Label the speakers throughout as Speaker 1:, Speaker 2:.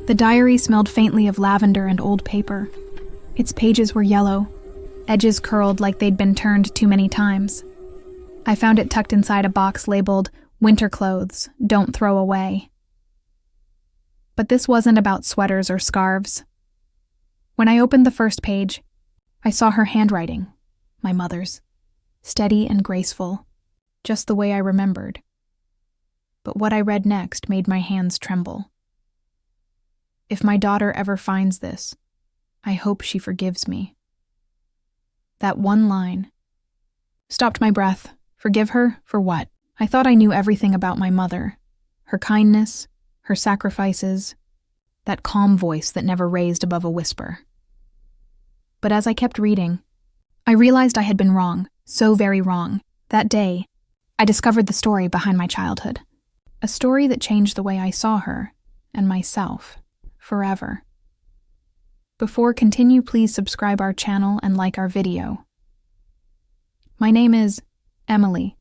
Speaker 1: The diary smelled faintly of lavender and old paper. Its pages were yellow, edges curled like they'd been turned too many times. I found it tucked inside a box labeled, "Winter Clothes, Don't Throw Away." But this wasn't about sweaters or scarves. When I opened the first page, I saw her handwriting, my mother's, steady and graceful, just the way I remembered. But what I read next made my hands tremble. If my daughter ever finds this, I hope she forgives me. That one line stopped my breath. Forgive her? For what? I thought I knew everything about my mother, her kindness, her sacrifices, that calm voice that never raised above a whisper. But as I kept reading, I realized I had been wrong, so very wrong. That day, I discovered the story behind my childhood, a story that changed the way I saw her and myself forever. Before continue, please subscribe our channel and like our video. My name is Emily,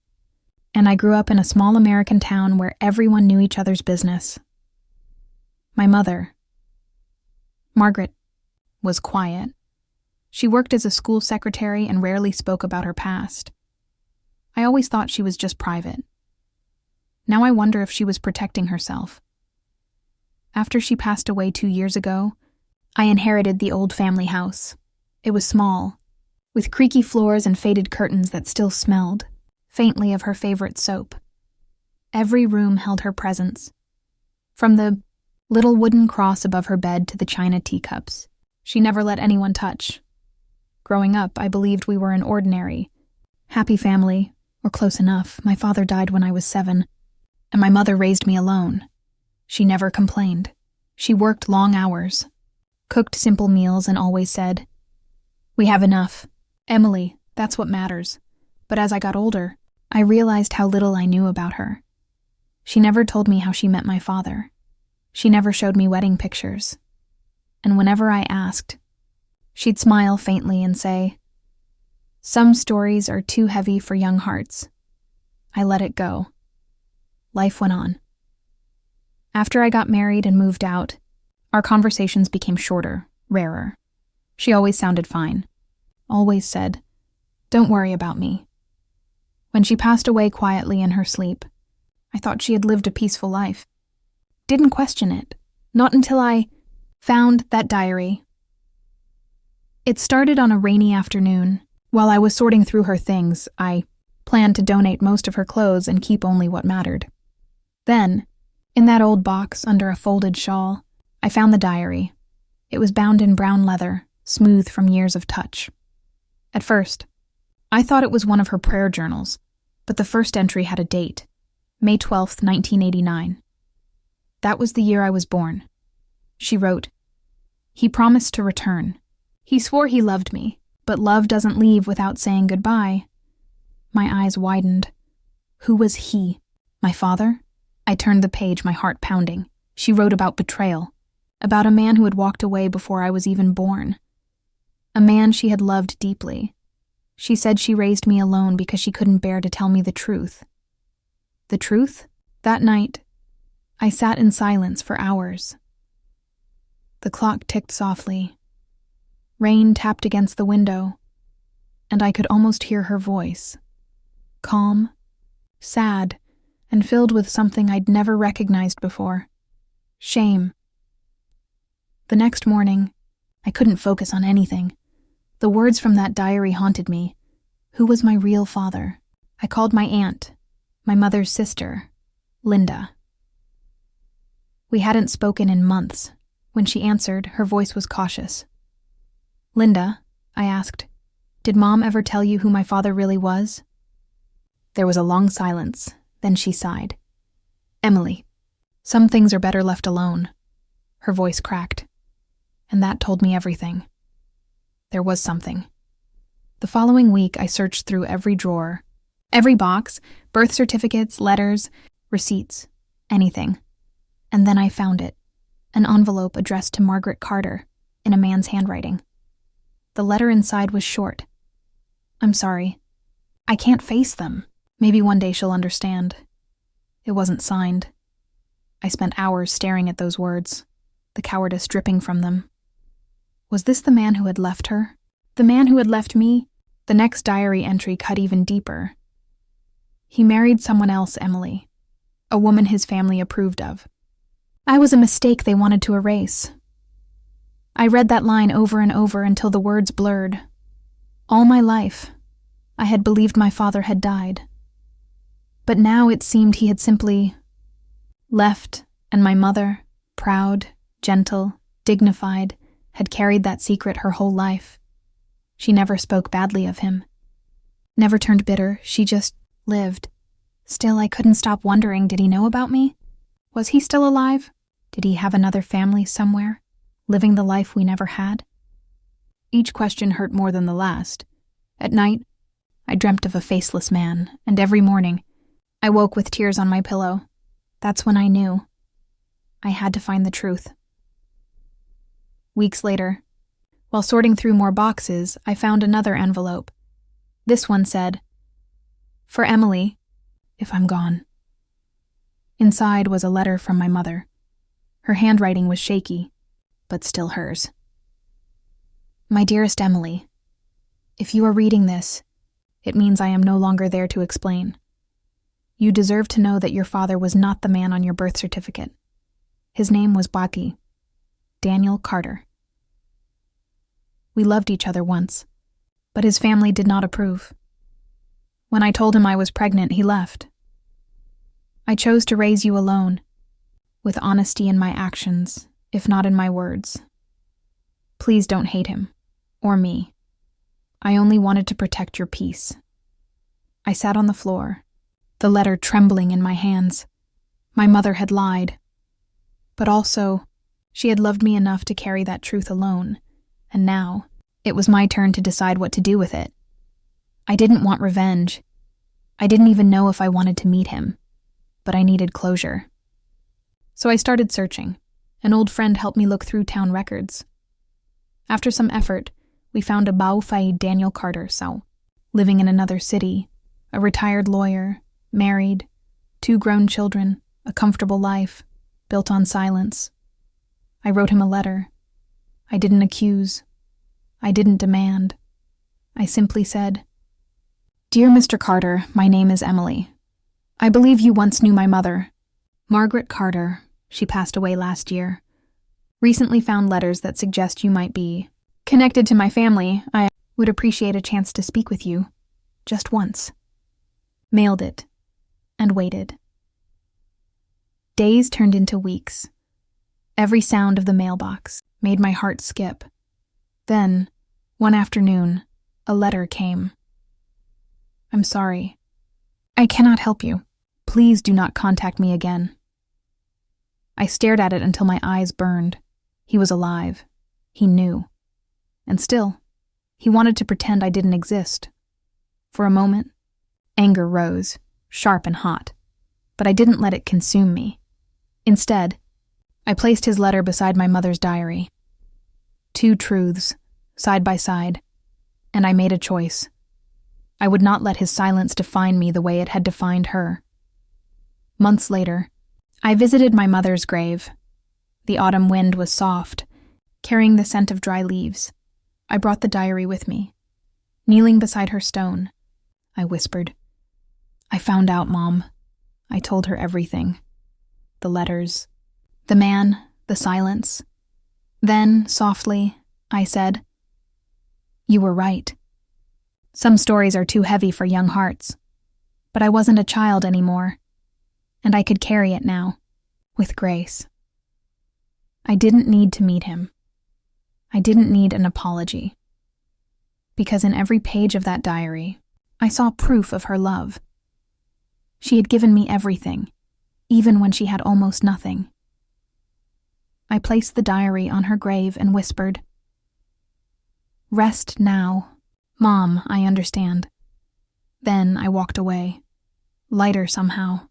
Speaker 1: and I grew up in a small American town where everyone knew each other's business. My mother, Margaret, was quiet. She worked as a school secretary and rarely spoke about her past. I always thought she was just private. Now I wonder if she was protecting herself. After she passed away 2 years ago, I inherited the old family house. It was small, with creaky floors and faded curtains that still smelled, faintly of her favorite soap. Every room held her presence, from the little wooden cross above her bed to the china teacups. She never let anyone touch. Growing up, I believed we were an ordinary, happy family, or close enough. My father died when I was 7, and my mother raised me alone. She never complained. She worked long hours, cooked simple meals, and always said, "We have enough. Emily, that's what matters." But as I got older, I realized how little I knew about her. She never told me how she met my father. She never showed me wedding pictures. And whenever I asked, she'd smile faintly and say, "Some stories are too heavy for young hearts." I let it go. Life went on. After I got married and moved out, our conversations became shorter, rarer. She always sounded fine. Always said, "Don't worry about me." When she passed away quietly in her sleep, I thought she had lived a peaceful life. Didn't question it, not until I found that diary. It started on a rainy afternoon. While I was sorting through her things, I planned to donate most of her clothes and keep only what mattered. Then, in that old box under a folded shawl, I found the diary. It was bound in brown leather, smooth from years of touch. At first, I thought it was one of her prayer journals, but the first entry had a date, May 12th, 1989. That was the year I was born. She wrote, "He promised to return. He swore he loved me, but love doesn't leave without saying goodbye." My eyes widened. Who was he? My father? I turned the page, my heart pounding. She wrote about betrayal, about a man who had walked away before I was even born. A man she had loved deeply. She said she raised me alone because she couldn't bear to tell me the truth. The truth? That night, I sat in silence for hours. The clock ticked softly. Rain tapped against the window, and I could almost hear her voice. Calm, sad, and filled with something I'd never recognized before. Shame. The next morning, I couldn't focus on anything. The words from that diary haunted me. Who was my real father? I called my aunt, my mother's sister, Linda. We hadn't spoken in months. When she answered, her voice was cautious. "Linda," I asked, "did Mom ever tell you who my father really was?" There was a long silence. Then she sighed. "Emily, some things are better left alone." Her voice cracked. And that told me everything. There was something. The following week, I searched through every drawer, every box, birth certificates, letters, receipts, anything. And then I found it, an envelope addressed to Margaret Carter in a man's handwriting. The letter inside was short. "I'm sorry. I can't face them. Maybe one day she'll understand." It wasn't signed. I spent hours staring at those words. the cowardice dripping from them. Was this the man who had left her? The man who had left me? The next diary entry cut even deeper. He married someone else, Emily, a woman his family approved of. I was a mistake they wanted to erase. I read that line over and over until the words blurred. All my life, I had believed my father had died. But now it seemed he had simply left, and my mother, proud, gentle, dignified, had carried that secret her whole life. She never spoke badly of him. Never turned bitter, she just lived. Still, I couldn't stop wondering, did he know about me? Was he still alive? Did he have another family somewhere, living the life we never had? Each question hurt more than the last. At night, I dreamt of a faceless man, and every morning, I woke with tears on my pillow. That's when I knew. I had to find the truth. Weeks later, while sorting through more boxes, I found another envelope. This one said, "For Emily, if I'm gone." Inside was a letter from my mother. Her handwriting was shaky, but still hers. My dearest Emily, if you are reading this, it means I am no longer there to explain. You deserve to know that your father was not the man on your birth certificate. His name was Baki, Daniel Carter. We loved each other once, but his family did not approve. When I told him I was pregnant, he left. I chose to raise you alone, with honesty in my actions, if not in my words. Please don't hate him, or me. I only wanted to protect your peace. I sat on the floor, the letter trembling in my hands. My mother had lied. But also, she had loved me enough to carry that truth alone, and now, it was my turn to decide what to do with it. I didn't want revenge. I didn't even know if I wanted to meet him, but I needed closure. So I started searching. An old friend helped me look through town records. After some effort, we found a Baufai Daniel Carter, living in another city, a retired lawyer, married, 2 grown children, a comfortable life, built on silence. I wrote him a letter. I didn't accuse. I didn't demand. I simply said, "Dear Mr. Carter, my name is Emily. I believe you once knew my mother, Margaret Carter. She passed away last year. Recently found letters that suggest you might be connected to my family. I would appreciate a chance to speak with you, just once." Mailed it, and waited. Days turned into weeks. Every sound of the mailbox made my heart skip. Then, one afternoon, a letter came. "I'm sorry. I cannot help you. Please do not contact me again." I stared at it until my eyes burned. He was alive. He knew. And still, he wanted to pretend I didn't exist. For a moment, anger rose, sharp and hot, but I didn't let it consume me. Instead, I placed his letter beside my mother's diary. 2 truths, side by side, and I made a choice. I would not let his silence define me the way it had defined her. Months later, I visited my mother's grave. The autumn wind was soft, carrying the scent of dry leaves. I brought the diary with me. Kneeling beside her stone, I whispered, "I found out, Mom." I told her everything. The letters, the man, the silence. Then, softly, I said, "You were right. Some stories are too heavy for young hearts. But I wasn't a child anymore, and I could carry it now, with grace." I didn't need to meet him. I didn't need an apology. Because in every page of that diary, I saw proof of her love. She had given me everything, even when she had almost nothing. I placed the diary on her grave and whispered, "Rest now. Mom, I understand." Then I walked away, lighter somehow.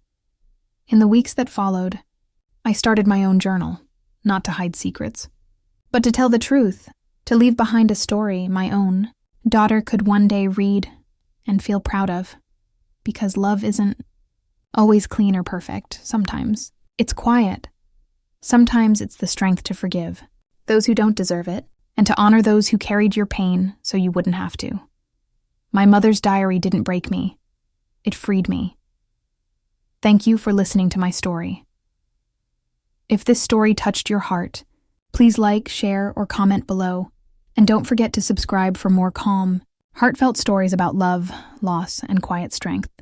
Speaker 1: In the weeks that followed, I started my own journal, not to hide secrets, but to tell the truth, to leave behind a story, my own, daughter could one day read and feel proud of. Because love isn't always clean or perfect. Sometimes it's quiet. Sometimes it's the strength to forgive those who don't deserve it, and to honor those who carried your pain so you wouldn't have to. My mother's diary didn't break me. It freed me. Thank you for listening to my story. If this story touched your heart, please like, share, or comment below. And don't forget to subscribe for more calm, heartfelt stories about love, loss, and quiet strength.